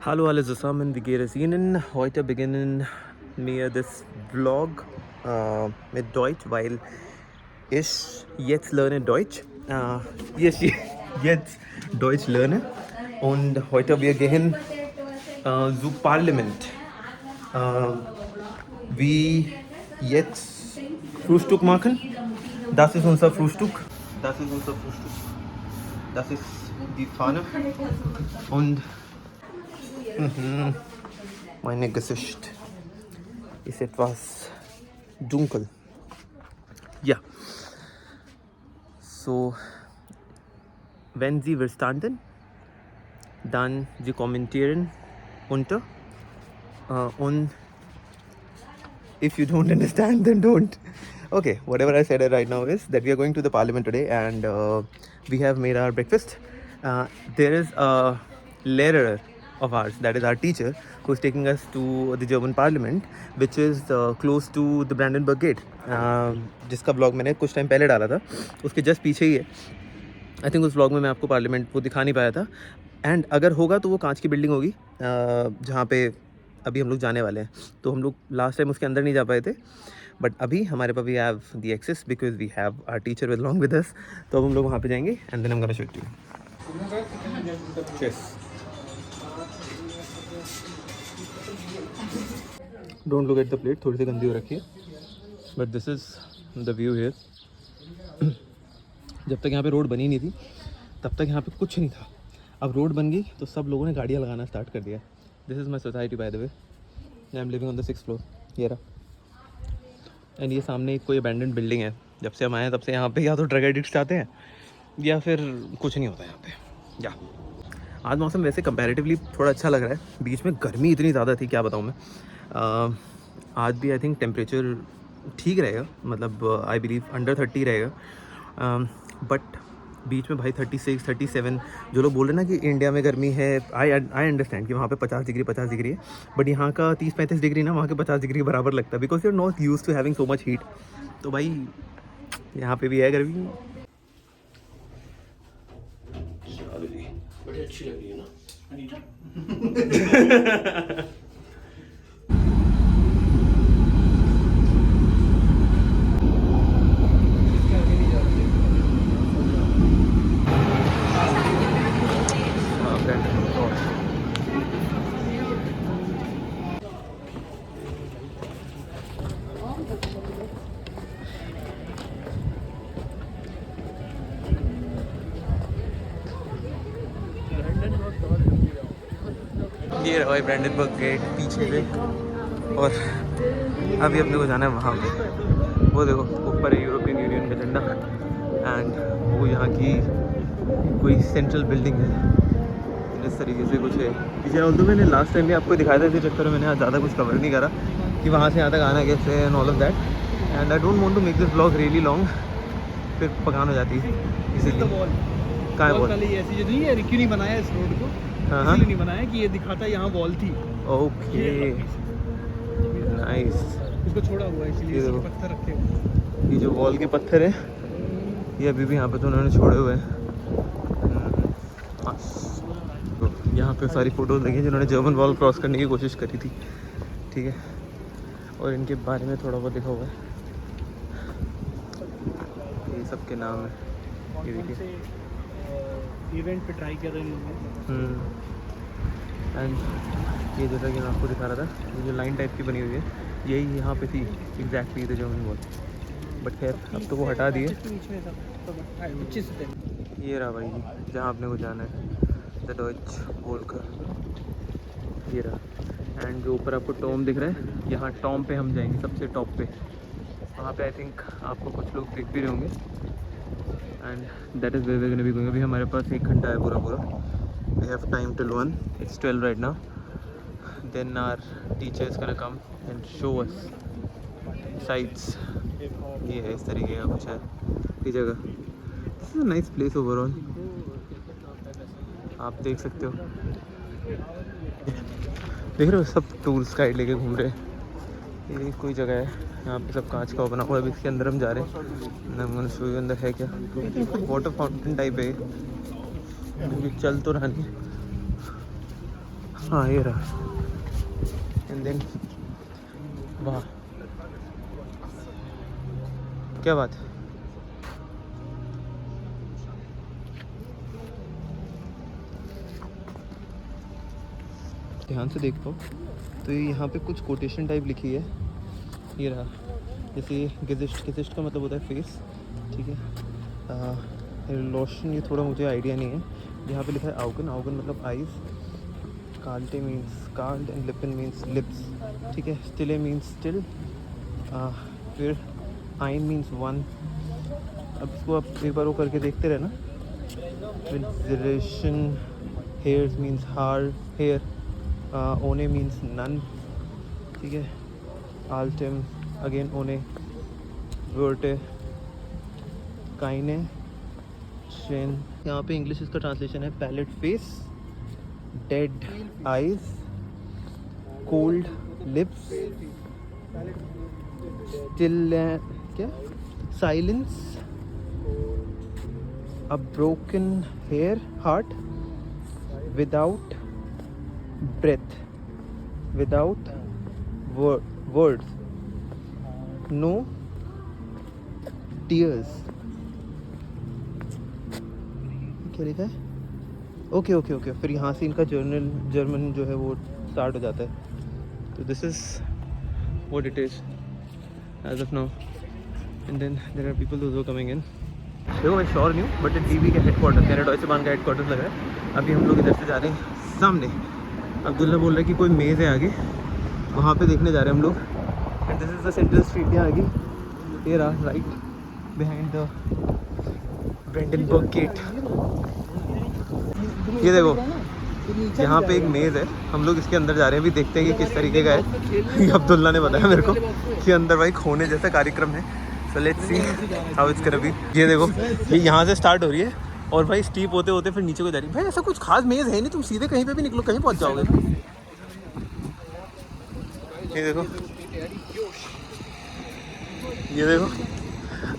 Hallo alle zusammen, wie geht es Ihnen? Heute beginnen wir das Vlog mit Deutsch, weil ich jetzt lerne Deutsch. Ich jetzt Deutsch lerne und heute wir gehen zu Parlament. Wie jetzt Frühstück machen. Das ist unser Frühstück. Das ist unser Frühstück. Das ist die Pfanne und mein Gesicht ist etwas dunkel. Ja, so wenn Sie verstanden, dann Sie kommentieren unter und if you don't understand, then don't. Okay, whatever I said right now is that we are going to the parliament today and we have made our breakfast. There is a lecturer of ours, that is our teacher, who is taking us to the German parliament, which is close to the Brandenburg Gate. जिसका blog मैंने कुछ time पहले डाला था, उसके just पीछे ही है. I think उस ब्लॉग में मैं आपको पार्लियामेंट वो दिखा नहीं पाया था. एंड अगर होगा तो वो कांच की बिल्डिंग होगी जहाँ पे अभी हम लोग जाने वाले हैं. तो हम लोग लास्ट टाइम उसके अंदर नहीं जा पाए थे, बट अभी हमारे पास we have the access because we have our teacher with long with us. तो अब हम लोग वहाँ पे जाएंगे and then I am gonna show it to you. Cheers. Don't look at the plate, थोड़ी सी गंदी हो रखी है, but this is the view here. जब तक यहाँ पे रोड बनी नहीं थी तब तक यहाँ पे कुछ नहीं था. अब रोड बन गई तो सब लोगों ने गाड़ियाँ लगाना स्टार्ट कर दिया. This is my society by the way. I am living on the 6th floor. ये रहा. एंड ये सामने एक कोई अबैंडन्ड बिल्डिंग है. जब से हम आए हैं तब से यहाँ पे या तो ड्रग एडिक्ट्स आते हैं या फिर कुछ नहीं होता यहाँ पे. या आज मौसम वैसे कंपैरेटिवली थोड़ा अच्छा लग रहा है. बीच में गर्मी इतनी ज़्यादा थी, क्या बताऊँ मैं. आज भी आई थिंक टेम्परेचर ठीक रहेगा, मतलब आई बिलीव अंडर 30 रहेगा. बट बीच में भाई 36 37 जो लोग बोल रहे हैं ना कि इंडिया में गर्मी है, आई अंडरस्टैंड कि वहाँ पे 50 डिग्री है, बट यहाँ का 30-35 डिग्री ना वहाँ के 50 डिग्री बराबर लगता है, because you are not used to having so much heat. तो भाई यहाँ पे भी है गर्मी. बड़ी अच्छी लग रही है ना. ये रहा भाई ब्रांडनबर्ग गेट पीछे से. और अभी अपने को जाना है वहाँ पे. वो देखो ऊपर है यूरोपियन यूनियन का झंडा एंड वो यहाँ की कोई सेंट्रल बिल्डिंग है. इस तरीके से कुछ है पीछे. ऑल्दो मैंने लास्ट टाइम भी आपको दिखाया था, इसी चक्कर में मैंने ज़्यादा कुछ कवर नहीं करा कि वहाँ से यहाँ तक आना कैसे and all of that. And I don't want to make this blog really long, फिर पकान हो जाती है. इसीलिए कहाँ है पहले ऐसी जो नहीं है, क्यों नहीं बनाया इस रोड को? हाँ इसलिए नहीं बनाया कि ये दिखाता है यहाँ वॉल थी. Okay nice. इसको छोड़ा हुआ है इसलिए इसके पत्थर रखे हुए. ये जो वॉल के पत्थर है ये अभी भी यहाँ पे तो उन्होंने छोड़े हुए हैं. तो यहाँ पे सारी फ़ोटोज़ देखिए जिन्होंने जर्मन वॉल क्रॉस करने की कोशिश करी थी. ठीक है, और इनके बारे में थोड़ा बहुत लिखा हुआ है. ये सब के नाम है. ये देखिए इवेंट पे ट्राई किया था इन लोगों ने. एंड ये जैसा कि मैं आपको दिखा रहा था, ये जो लाइन टाइप की बनी हुई है यही यहाँ पे थी exactly the German wall. But खैर अब तो वो हटा दिए. ये रहा भाई जी जहाँ आपने को जाना है, द डॉइच वॉल्कर. ये रहा. एंड जो ऊपर आपको टॉम दिख रहा है, यहाँ टॉम पे हम जाएंगे, सबसे टॉप पे. वहाँ पे आई थिंक आपको कुछ लोग देख भी रहे होंगे. And that is where we gonna be going. अभी हमारे पास 1 घंटा है पूरा. We have time till 1. It's 12 right now. Then our teacher is gonna come and show us sites. ये है इस तरीके का कुछ है ये जगह. This is a nice place overall. आप देख सकते हो, देख रहे हो सब टूरिस्ट गाइड लेके घूम रहे हैं. ये कोई जगह है यहाँ पे सब कांच का बना हुआ है. अभी इसके अंदर हम जा रहे हैं. शो के अंदर है क्या, वाटर फाउंटेन टाइप है. चल तो रहा नहीं. हाँ ये रहा, एंड देन वाह क्या बात है। ध्यान से देख पाओ तो ये यहाँ पे कुछ कोटेशन टाइप लिखी है, ये रहा, जैसे गिजिस्ट, गिजिस्ट का मतलब होता है फेस, ठीक है। लोशन ये थोड़ा मुझे आइडिया नहीं है। यहाँ पे लिखा है आउगन, आउगन मतलब आइज़, काल्टे मीन्स काल्ड एंड लिपन मीन्स लिप्स, ठीक है। स्टिले मीन्स स्टिल, फिर आइन मीन्स वन। अब इसको आप एक बार वो करके देखते रहना। विजरेशन, हेयर्स मीन्स हार हेयर, ओने मीन्स नन, ठीक है। आल्टेम अगेन ओने, वर्टे, काइने, शेन। यहाँ पे इंग्लिश इसका ट्रांसलेशन है pallid face, dead eyes, cold lips, still क्या, silence, a broken hair heart, without breath, without words, no tears। क्या लिखा है? ओके ओके ओके, फिर यहाँ से इनका जर्मन जो है वो स्टार्ट हो जाता है। तो this is what it is as of now, and then there are people those coming in. देखो मैं श्योर नहीं हूँ, बट डीबी का हेडक्वार्टर, यानी डॉयचे बैंक का हेडक्वार्टर लग रहा है। अभी हम लोग इधर से जा रहे हैं सामने। अब्दुल्ला बोल रहा है कि कोई मेज़ है आगे, वहाँ पे देखने जा रहे हैं हम लोग। And this is the central street यहाँ आगे, ये रहा राइट बिहाइंड द ब्रेंडनबर्ग गेट। ये देखो यहाँ पे एक मेज़ है, हम लोग इसके अंदर जा रहे हैं। अभी देखते हैं कि किस तरीके का है। ये अब्दुल्ला ने बताया मेरे को कि अंदर भाई खोने जैसा कार्यक्रम है। So let's see how it's gonna be. ये देखो ये यहाँ से स्टार्ट हो रही है और भाई स्टीप होते होते फिर नीचे को जा रही है। भाई ऐसा कुछ खास मेज़ है नहीं, तुम सीधे कहीं पे भी निकलो कहीं पहुंच जाओगे। ये देखो, ये देखो,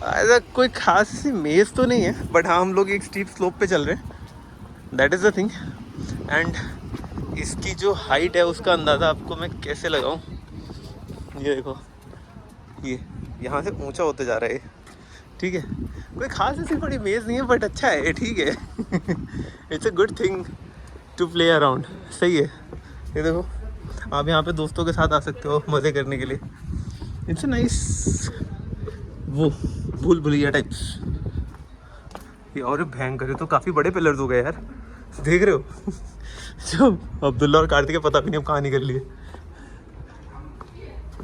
ऐसा कोई खास सी मेज़ तो नहीं है, बट हाँ हम लोग एक स्टीप स्लोप पे चल रहे हैं, that is the thing. And इसकी जो हाइट है उसका अंदाज़ा आपको मैं कैसे लगाऊं। ये देखो, ये यहाँ से ऊंचा होते जा रहा है, ठीक है। कोई खास ऐसी बड़ी मेज़ नहीं है, बट अच्छा है, ठीक है। It's a good thing to play around, सही है। ये देखो आप यहाँ पे दोस्तों के साथ आ सकते हो मज़े करने के लिए। इट्स अ नाइस वो भूल भुलैया टाइप्स। ये और भयंकर है, तो काफ़ी बड़े पिलर्स हो गए यार, देख रहे हो। जो अब्दुल्ला और कार्तिक पता भी नहीं अब कहाँ निकल लिए।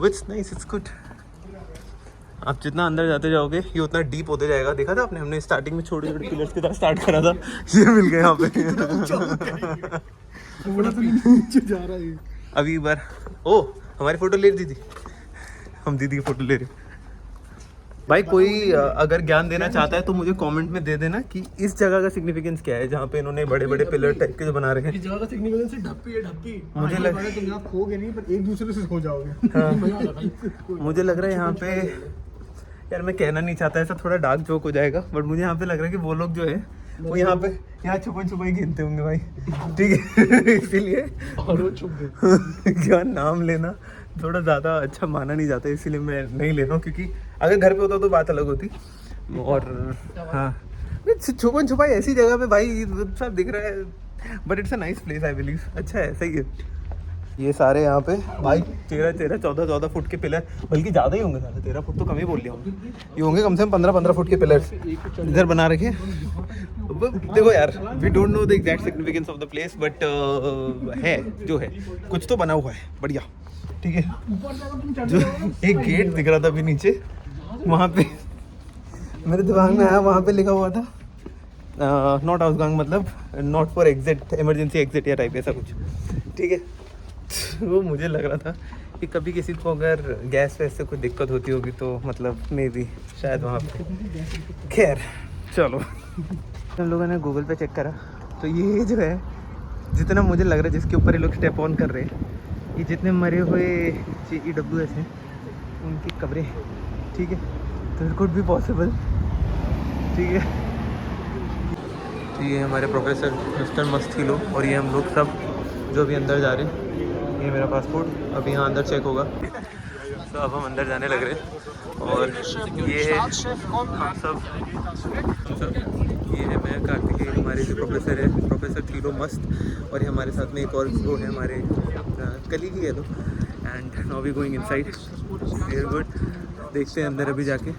It's nice, it's good. आप जितना अंदर जाते जाओगे ये उतना डीप होते जाएगा। देखा था आपने, हमने स्टार्टिंग में छोटे छोटे पिलर्स के साथ स्टार्ट करा था, ये मिल गए यहाँ पे। जा रहा है अभी एक बार ओ हमारी फोटो ले दीदी, हम दीदी की फोटो ले रहे। भाई कोई अगर ज्ञान देना चाहता है तो मुझे कमेंट में दे देना कि इस जगह का सिग्निफिकेंस क्या है जहाँ पे इन्होंने बड़े बड़े पिलर टाइप के जो बना रखे हैं। इस जगह का सिग्निफिकेंस है ढप्पी है, ढप्पी। मुझे लग तुम यहाँ खोगे नहीं, पर एक दूसरे से हो जाओगे। हाँ। मुझे लग रहा है यहाँ पे, यार मैं कहना नहीं चाहता, ऐसा थोड़ा डार्क जोक हो जाएगा, बट मुझे यहाँ पे लग रहा है कि वो लोग जो है वो यहाँ पे यहाँ छुपन छुपाई गिनते होंगे भाई, ठीक है। इसीलिए और वो छुप गए। क्या नाम लेना थोड़ा ज़्यादा अच्छा माना नहीं जाता, इसीलिए मैं नहीं ले रहा हूँ। क्योंकि अगर घर पे होता तो बात अलग होती। और हाँ छुपन छुपाई ऐसी जगह पे भाई सब दिख रहा है, but it's a nice place I believe, अच्छा है, सही है। ये सारे यहाँ पे भाई 13-14 फुट के पिलर, बल्कि ज़्यादा ही होंगे, ज़्यादा 13 फुट तो कम ही बोल लिया हूँ, ये होंगे कम से कम 15-15 फुट के पिलर्स इधर बना रखे। देखो यार we don't know the exact significance of the place, but है जो है कुछ तो बना हुआ है बढ़िया, ठीक है। जो एक गेट दिख रहा था अभी नीचे, वहाँ पे मेरे दिमाग में आया, वहाँ पे लिखा हुआ था नॉट आउटगोइंग, मतलब not for exit, emergency exit या टाइप ऐसा कुछ, ठीक है। वो मुझे लग रहा था कि कभी किसी को अगर गैस वैस से कोई दिक्कत होती होगी तो मतलब मे बी शायद वहाँ पे। खैर चलो, हम लोगों ने गूगल पे चेक करा तो ये जो है जितना मुझे लग रहा है जिसके ऊपर ये लोग स्टेप ऑन कर रहे हैं, ये जितने मरे हुए CEWS हैं उनकी कब्रें, ठीक है। तो इट कुड बी पॉसिबल, ठीक है। तो ये हमारे प्रोफेसर मिस्टर मस्तीलो और ये हम लोग सब जो अभी अंदर जा रहे हैं। ये मेरा पासपोर्ट अभी यहाँ अंदर चेक होगा। तो अब हम अंदर जाने लग रहे हैं और ये है हम सब ये है मैं कार्तिकेय, हमारे जो प्रोफेसर है प्रोफेसर थीलो मस्त, और ये हमारे साथ में एक और वो है हमारे कलीग ही है तो। And now we going inside, very good. देखते हैं अंदर अभी जाके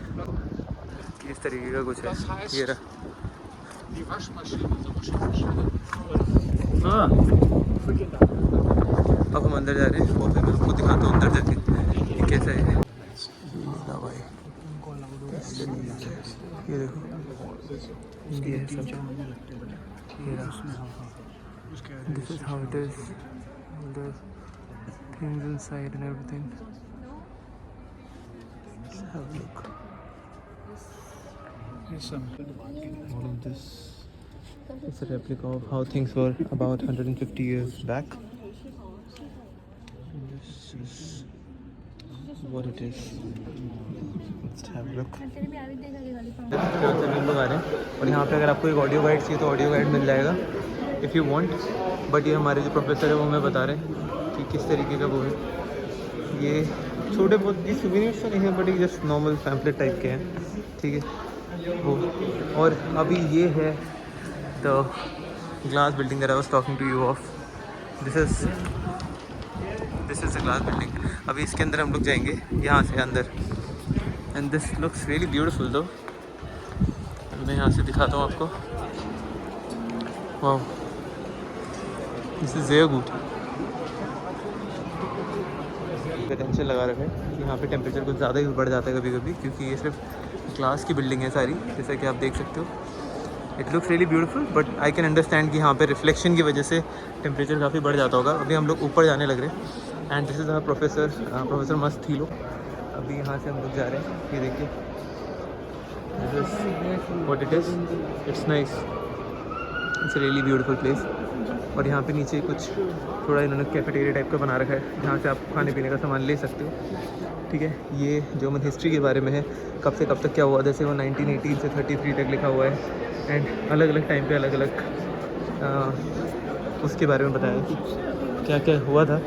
किस तरीके का कुछ है। ये रहा हाँ। अब हम अंदर जा रहे हैं और फिर मैं आपको दिखाता हूँ अंदर जाके ये कैसा है। भाई ये देखो ये सब this is how it is, the things inside and everything. Have a look. All of this is a replica of how things were about 150 years back. This is what it is. Let's have a look. यहाँ से हम लोग आ रहे हैं और यहाँ पे अगर आपको एक ऑडियो गाइड चाहिए तो ऑडियो गाइड मिल जाएगा इफ़ यू वांट। बट ये हमारे जो प्रोफेसर है वो हमें बता रहे हैं कि किस तरीके का वो है। ये छोटे बहुत ये सोवेनिर्स तो नहीं है बट ये जस्ट नॉर्मल पैम्पलेट टाइप के हैं, ठीक है वो। और अभी ये है the glass building that I was talking to you of. This is the glass building. अभी इसके अंदर हम लोग जाएंगे यहाँ से अंदर and this looks really beautiful though. मैं यहाँ से दिखाता हूँ आपको। Wow, this is very good. Tension लगा रखा है, यहाँ पे टेम्परेचर कुछ ज़्यादा ही बढ़ जाता है कभी कभी, क्योंकि ये सिर्फ ग्लास की बिल्डिंग है सारी, जैसा कि आप देख सकते हो। It looks really beautiful but I can understand कि यहाँ पे रिफ्लेक्शन की वजह से टेम्परेचर काफ़ी बढ़ जाता होगा। अभी हम लोग ऊपर जाने लग रहे हैं and this is our professor मस्त थीलो। अभी यहाँ से हम लोग जा रहे हैं, ये देखिए this is what it is, it's nice, it's really beautiful place. और यहाँ पे नीचे कुछ थोड़ा इन्होंने कैफेटेरिया टाइप का बना रखा है जहाँ से आप खाने पीने का सामान ले सकते हो, ठीक है। ये जर्मन हिस्ट्री के बारे में है, कब से कब तक क्या हुआ, जैसे वो 1918 से 33 तक लिखा हुआ है एंड अलग अलग टाइम पे अलग अलग उसके बारे में बताया कि क्या क्या हुआ था।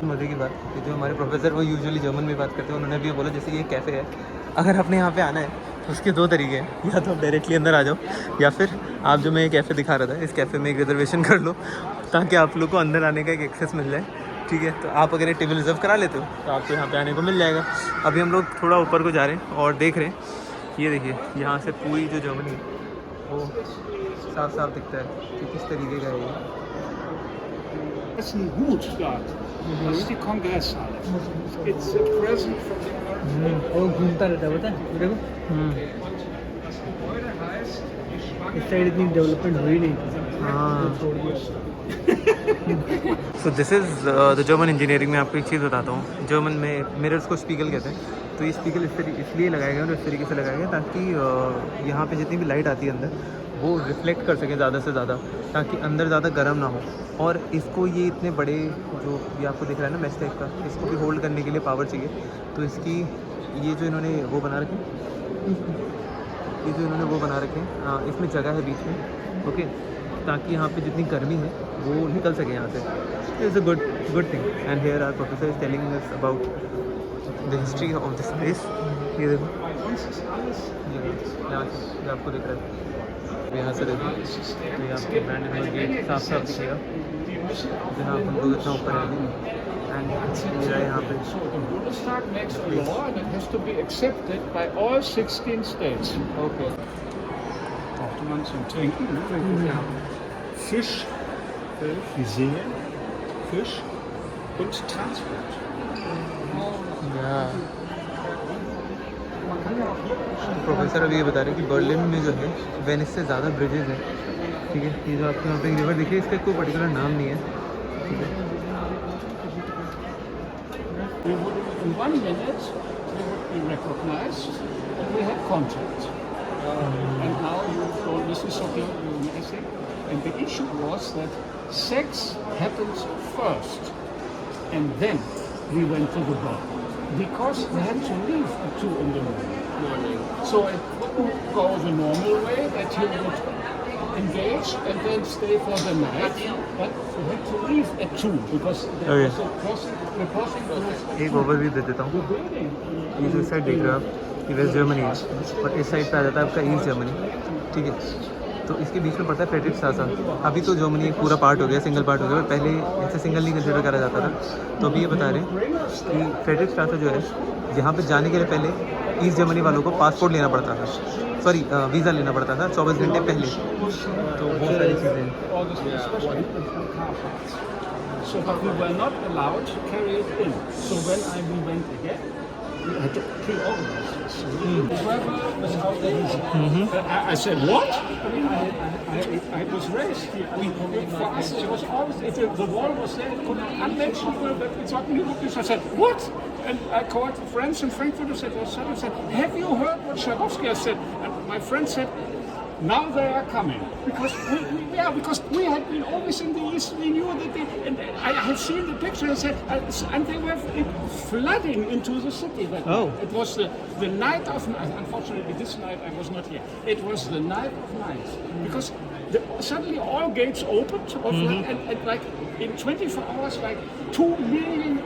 मज़े की बात ये जो हमारे प्रोफेसर वो यूजुअली जर्मन में बात करते हैं, उन्होंने भी बोला जैसे ये कैफ़े है, अगर आपने यहाँ पे आना है तो उसके दो तरीके हैं, या तो आप डायरेक्टली अंदर आ जाओ या फिर आप जो मैं ये कैफ़े दिखा रहा था इस कैफ़े में एक रिजर्वेशन कर लो ताकि आप लोग को अंदर आने का एक एक्सेस मिल जाए, ठीक है। तो आप अगर ये टेबल रिजर्व करा लेते हो तो आपको यहाँ पे आने को मिल जाएगा। अभी हम लोग थोड़ा ऊपर को जा रहे हैं और देख रहे हैं, ये देखिए यहाँ से पूरी जो जर्मनी है वो साफ साफ दिखता है कि किस तरीके का है ये। Das ist ein Hut dort. Das ist die Kongresshalle. It's a present from the वो घूमता रहता है, पता है देखो। इस साइड इतनी डेवलपमेंट हुई नहीं। हाँ so this is the German engineering में आपको एक चीज़ बताता हूँ। जर्मन में मिरर्स को स्पीकल कहते हैं, तो ये स्पीकल इसलिए लगाया गया और इस तरीके से लगाया गया ताकि यहाँ पे जितनी भी लाइट आती है अंदर वो रिफ्लेक्ट कर सके ज़्यादा से ज़्यादा, ताकि अंदर ज़्यादा गर्म ना हो। और इसको ये इतने बड़े जो ये आपको दिख रहा है ना मेश टाइप का, इसको भी होल्ड करने के लिए पावर चाहिए। तो इसकी ये जो इन्होंने वो बना रखे इसमें जगह है बीच में, ओके, ताकि यहाँ पे जितनी गर्मी है वो निकल सके यहाँ से। It's a good thing and here our professor is telling us about the history of this place. ये देखो यहाँ से आपको दिख रहा है, यहाँ से देखो तो ये आपके ब्रांड गेट साफ साफ दिखेगा जहाँ हम लोग इतना ऊपर है एंड मेरा यहाँ पे Bundestag makes a law and it has to be accepted by all 16 states. Okay Brauchte man zum Trinken, ne? Fisch, wie sehen, Fisch und Transport. Professor अभी ये बता रहे हैं कि बर्लिन में जो है वेनिस से ज़्यादा ब्रिजेज़ हैं, ठीक है। ये जो आपको यहाँ पे रिवर दिख रही है इसका कोई पर्टिकुलर नाम नहीं है, ठीक है। We would, in 1 minute, we would be recognized and we had contact. And now you told Mr. Sokol, you're amazing. And the issue was that sex happened first. And then we went to the bar. Because they had to leave at 2 in the morning. So it wouldn't go the normal way that you would engage and then stay for the night. But we had to leave at 2 because there Okay. was a crossing. The crossing was एक overview दे देता हूँ. the building. ये जो side देख रहे हो आप, ये वेस्ट जर्मनी है और इस साइड पे आ जाता है आपका ईस्ट जर्मनी. ठीक है, तो इसके बीच में पड़ता है फ्रेडरिक्सहासन. अभी तो जर्मनी एक पूरा पार्ट हो गया, सिंगल पार्ट हो गया, पहले ऐसे सिंगल नहीं कंसिडर करा जाता था. तो अभी ये बता रहे हैं कि फ्रेडरिक्सहासन जो है, यहाँ पे जाने के लिए पहले ईस्ट जर्मनी वालों को पासपोर्ट लेना पड़ता था, सॉरी वीज़ा लेना पड़ता था 24 घंटे पहले. तो बहुत सारी चीज़ें. All this, especially in car parks. So, but we were not allowed to carry it in. So when we went again, we had to pre-organize this. The driver was out there. I said, what? I mean, I was raised here. I mean, for us, it was always, the wall was there, it could be unmentionable, but it's not new. I said, what? And I called friends in Frankfurt and said, I said, have you heard what Schabowski has said? And my friend said, now they are coming because because we had been always in the east. We knew that they, and I had seen the picture and said, and they were flooding into the city. That Oh. night. It was the night of. Unfortunately, this night I was not here. It was the night of nights because suddenly all gates opened, and like in 24 hours, like 2 million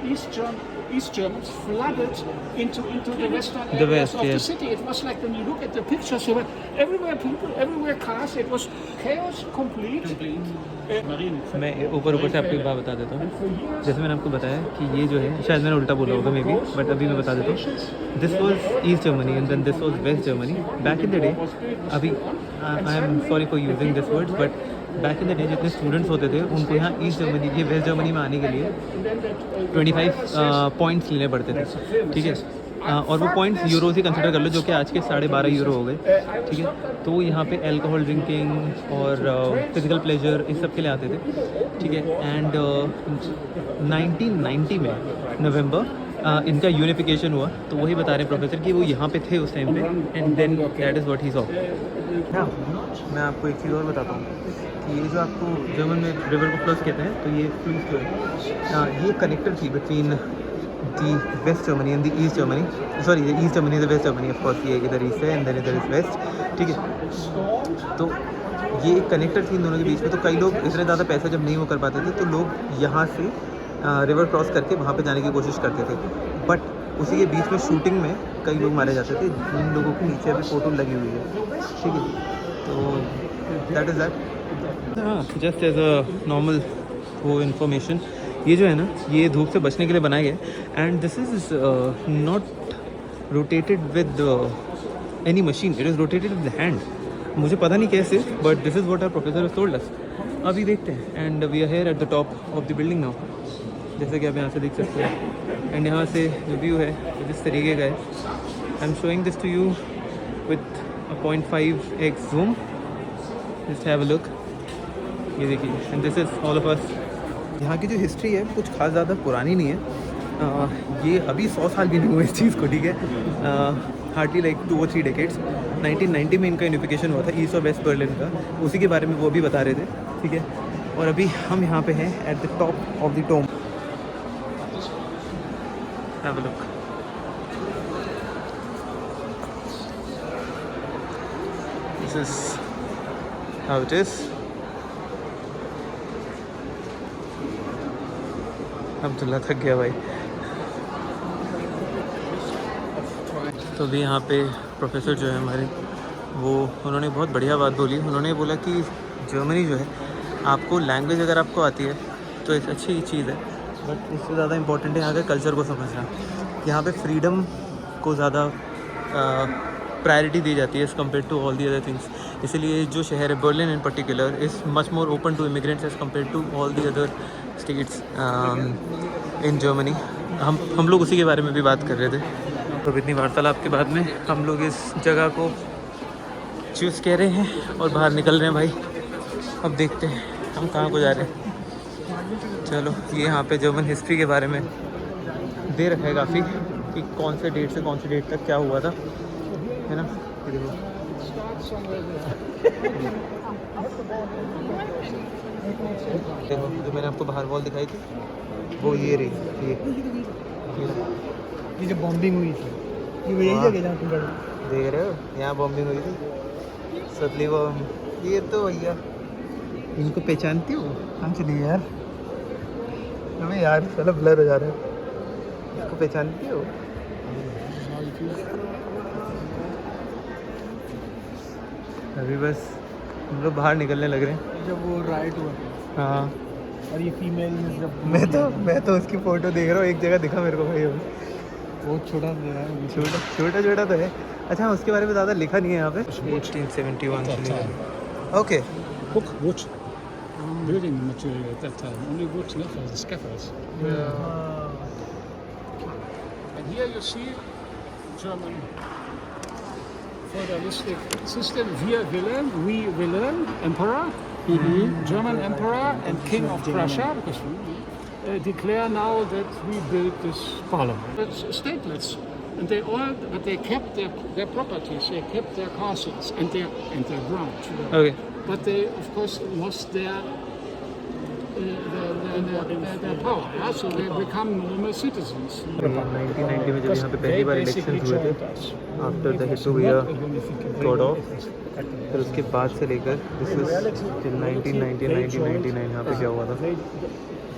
East Germans flooded into the western areas west, of the yes. city. It was like when you look at the pictures, there were everywhere people, everywhere cars. It was chaos complete. Marine. मैं ऊपर से आपको एक बात बता देता हूँ. जैसे मैंने आपको बताया कि ये जो है, शायद मैंने उल्टा बोला होगा मे बी, बट अभी मैं बता देता हूँ. This was East Germany and then this was West Germany back in the day. अभी I am sorry for using this words, but back in the day जितने स्टूडेंट्स होते थे उनको यहाँ ईस्ट जर्मनी ये वेस्ट जर्मनी में आने के लिए 25 पॉइंट्स लेने पड़ते थे. ठीक है, और वो पॉइंट्स यूरोज ही कंसिडर कर लो, जो कि आज के 12.5 यूरो हो गए. ठीक है, तो यहाँ पे अल्कोहल ड्रिंकिंग और फिजिकल प्लेजर इस सब के लिए आते थे. ठीक है, एंड 1990 में नवंबर इनका यूनिफिकेशन हुआ. तो वही बता रहे हैं प्रोफेसर कि वो यहाँ पे थे उस टाइम पे, and then that is what he saw. मैं आपको एक चीज़ और बताता हूँ कि ये जो आपको जर्मन में रिवर को फ्लस कहते हैं, तो ये फ्लूस जो है ये कनेक्टर थी between the West Germany and the East Germany. Sorry, the East Germany the West Germany, of course ये इधर ईस्ट है एंड देन इधर इज वेस्ट. ठीक है, तो ये एक कनेक्टर थी इन दोनों के बीच में. तो कई लोग इतने ज़्यादा पैसा जब नहीं वो कर पाते थे तो लोग यहाँ से रिवर क्रॉस करके वहाँ पे जाने की कोशिश करते थे. बट उसी के बीच में शूटिंग में कई लोग मारे जाते थे. जिन लोगों के नीचे अभी फ़ोटो लगी हुई है. ठीक है, तो दैट इज़ दैट. हाँ, जस्ट एज अ नॉर्मल वो इन्फॉर्मेशन, ये जो है ना, ये धूप से बचने के लिए बनाया गया. And this is not rotated with any machine, it is rotated with hand. मुझे पता नहीं कैसे, but this is what our professor has told us. अभी देखते हैं. And we are here at the top of the building now, जैसे कि आप यहाँ से देख सकते हैं. एंड यहाँ से जो व्यू है वो जिस तरीके का है, I am showing this to you with a 0.5x zoom. Just have a look. ये देखिए, and this is all of us. यहाँ की जो हिस्ट्री है कुछ खास ज़्यादा पुरानी नहीं है. ये अभी 100 साल भी नहीं हुए इस चीज़ को. ठीक है, हार्डली लाइक 2 or 3 डेकेड्स. 1990 में इनका यूनिफिकेशन हुआ था ईस्ट और वेस्ट बर्लिन का, उसी के बारे में वो भी बता रहे थे. ठीक है, और अभी हम यहाँ पे हैं at the top of the tomb. Have a look. This is how it is. Abdullah थक गया भाई. तो अभी यहाँ पे प्रोफेसर जो है हमारे, वो उन्होंने बहुत बढ़िया बात बोली. उन्होंने बोला कि जर्मनी जो है, आपको लैंग्वेज अगर आपको आती है तो एक अच्छी चीज़ है, बट इससे ज़्यादा इम्पोर्टेंट है यहाँ के कल्चर को समझना. यहाँ पे फ्रीडम को ज़्यादा प्रायोरिटी दी जाती है as compared to all the other things. इसीलिए जो शहर है Berlin in particular is much more open to immigrants as compared to all the other states in Germany. हम लोग उसी के बारे में भी बात कर रहे थे. तो इतनी वार्तालाप के बाद में हम लोग इस जगह को चूज़ कह रहे हैं और बाहर निकल रहे हैं भाई. अब देखते हैं हम कहाँ को जा रहे हैं. चलो, ये यहाँ पे जर्मन हिस्ट्री के बारे में दे रखा है काफ़ी कि कौन से डेट से कौन सी डेट तक क्या हुआ था, है ना. ये देखो, देखो जो मैंने आपको बाहर वॉल दिखाई थी वो ये रही. ये जो बॉम्बिंग हुई थी, ये वही जगह जहाँ तुम देख रहे हो, यहाँ बॉम्बिंग हुई थी. सतली ये तो भैया इनको पहचानती हो? कहाँ चली यार? अबे यार साला ब्लर हो जा रहा है। इसको पहचानती हो? अभी बस हम लोग बाहर निकलने लग रहे हैं। जब वो राइट हुआ हाँ और ये फीमेल जब मैं तो उसकी फ़ोटो देख रहा हूँ, एक जगह दिखा मेरे को भाई अभी। बहुत छोटा है छोटा तो है। अच्छा उसके बारे में ज़्यादा लिखा नहीं है यहाँ पे। 1871 okay. Book wood building material at that time. Only wood, not for the scaffolds. And here you see German feudalistic system. We Wilhelm, emperor, German emperor and king of Prussia, because we declare now that we built this parliament. It's stateless. And they kept their properties, they kept their castles and their ground. Okay But they, of course, lost their power. Yeah? So they become normal citizens. 1990 में जब यहाँ पे पहली बार election हुए थे, after the hit हुआ God of, फिर उसके बाद से लेकर दिस इज 1999 यहाँ पे क्या हुआ था?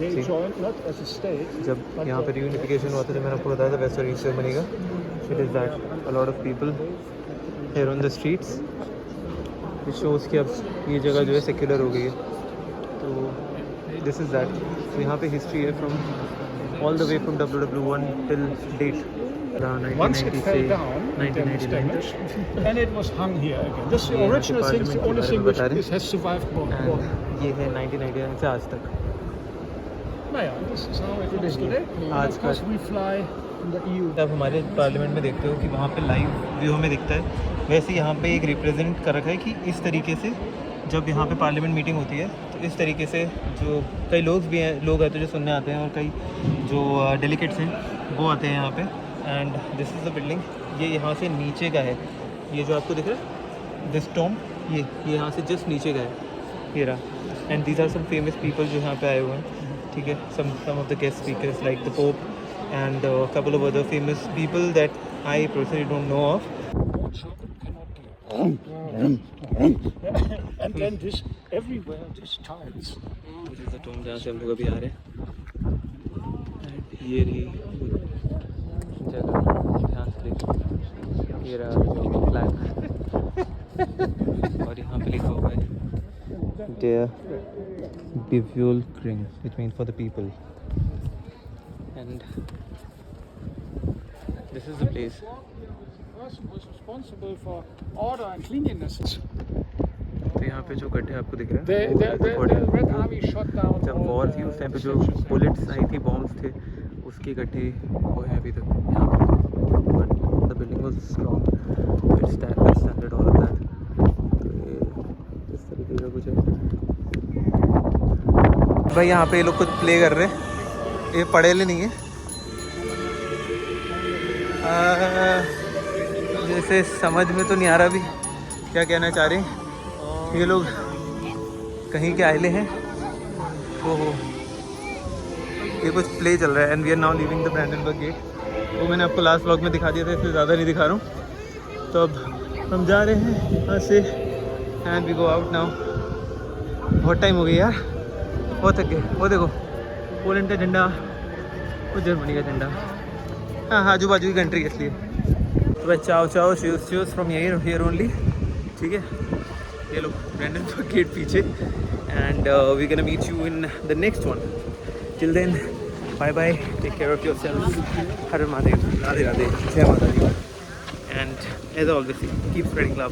They joined not as a state. जब यहाँ पे रीयूनिफिकेशन हुआ था, जब मैंने आपको बताया था वेस्ट और ईस्ट जर्मनी का, it is that a lot of people here on the streets, it shows कि अब ये जगह जो है सेक्युलर हो गई है। तो दिस इज़ दैट। तो यहाँ पे हिस्ट्री है from all the way from WW1 till date. Once it fell down, it was damaged, and it was hung here again. This is the original thing, the only thing which has survived war. ये है 1999 से आज तक। This is how it is today. आज Of course, we fly in the EU. आप हमारे parliament में देखते हो कि वहाँ पे लाइव व्यू हमें दिखता है, वैसे यहाँ पे एक रिप्रेजेंट कर रखा है कि इस तरीके से जब यहाँ पे पार्लियामेंट मीटिंग होती है तो इस तरीके से जो कई लोग भी हैं, लोग आते हैं जो सुनने आते हैं, और कई जो डेलीकेट्स हैं वो आते हैं यहाँ पे। And this is the building, ये यहाँ से नीचे का है, ये जो आपको दिख रहा है दिस टॉम, ये यहाँ से जस्ट नीचे का है ये रहा। And these are some famous people जो यहाँ पे आए हुए हैं, ठीक है। Some of the guest speakers like the pope and couple of other famous people that I personally don't know of. And then this everywhere, these tiles. This is the tomb जहाँ से हम लोग अभी आ रहे हैं। एंड ये रही जगह, ध्यान से देखो, ये रहा फ्लैग और यहाँ पे लिखा हुआ है Der Bevölkerung, which means for the people. And this is the place. The person was responsible for order and cleanliness. तो यहाँ पे जो गड्ढे आपको दिख रहे हैं, The Red Army shot down. जब वॉर थी उस टाइम पे जो बुलेट्स आई थी, बॉम्ब्स थे, उसके गड्ढे वो हैं अभी तक यहाँ पे। But the building was strong, it's standard all of that. तो ये इस तरीके का कुछ है भाई। यहाँ पे ये लोग कुछ प्ले कर रहे हैं, ये पढ़ेले नहीं है, जैसे समझ में तो नहीं आ रहा अभी क्या कहना चाह रहे हैं। ये लोग कहीं के आए हैं, तो ये कुछ प्ले चल रहा है। And we are now leaving the Brandenburg Gate. वो मैंने आपको लास्ट व्लॉग में दिखा दिया था, इससे ज़्यादा नहीं दिखा रहा हूँ। तो अब हम जा रहे हैं यहाँ से and we go out now. बहुत टाइम हो गया यार, बहुत थक गए। वो देखो पोलैंड का झंडा, वो जर्मनी का झंडा, हाँ आजू बाजू की कंट्री है इसलिए। तो भाई चाओ शूज़ फ्रॉम हियर ओनली, ठीक है। ये लोग ब्रैंडनबर्ग गेट पीछे, and we can meet you in the next one. Till then bye bye, take care of yourself, हर महादेव, राधे राधे, जय माता दी, and as always keep spreading love.